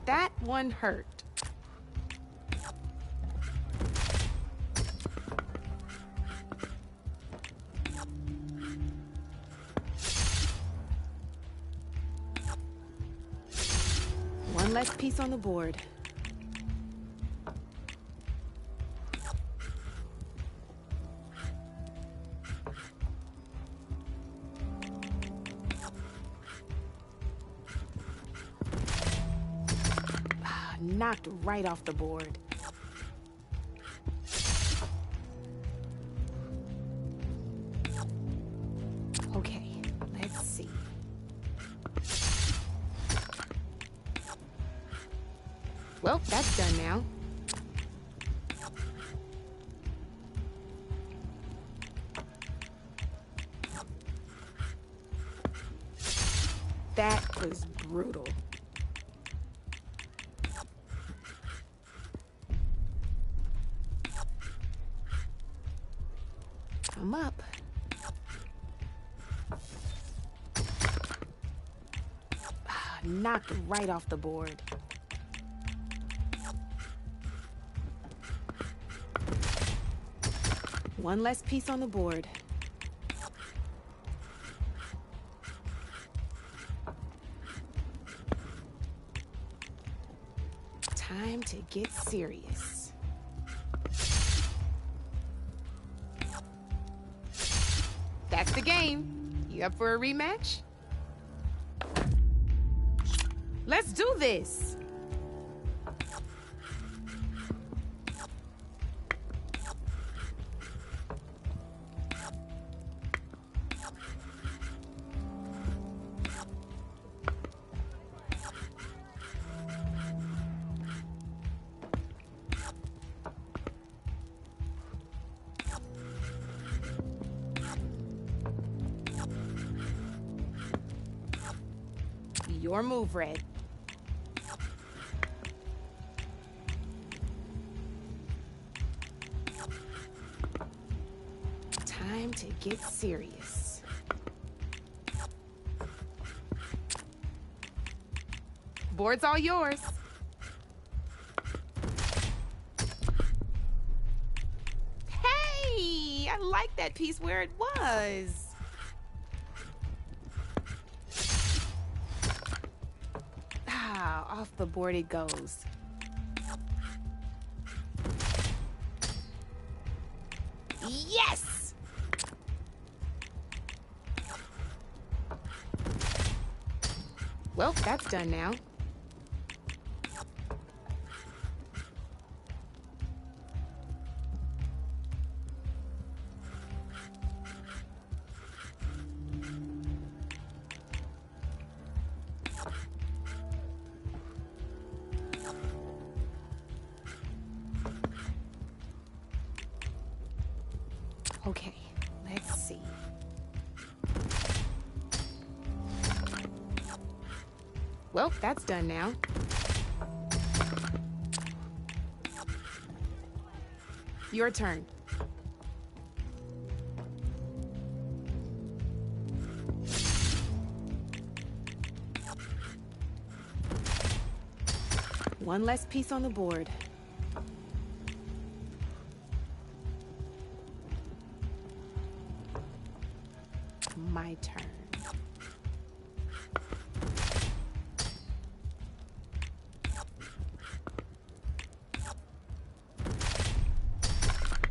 That one hurt. One less piece on the board. knocked right off the board. Okay, let's see. Well, that's done now. That was brutal. I'm up. Knocked right off the board. One less piece on the board. Time to get serious. That's the game. You up for a rematch? Let's do this. Your move, Red. Time to get serious. Board's all yours. Hey, I like that piece where it was. Off the board it goes. Yes! Well, that's done now. Okay, let's see. Well, that's done now. Your turn. One less piece on the board. My turn.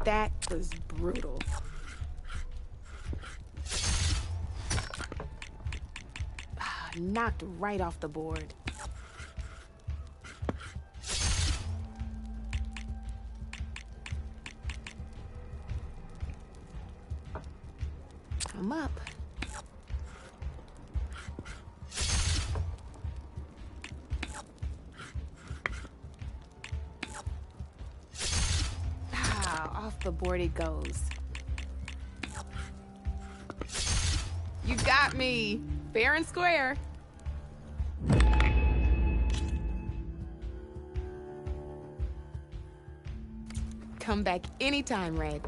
That was brutal. Knocked right off the board. I'm up. Off the board it goes. You got me. Fair and square. Come back anytime, Red.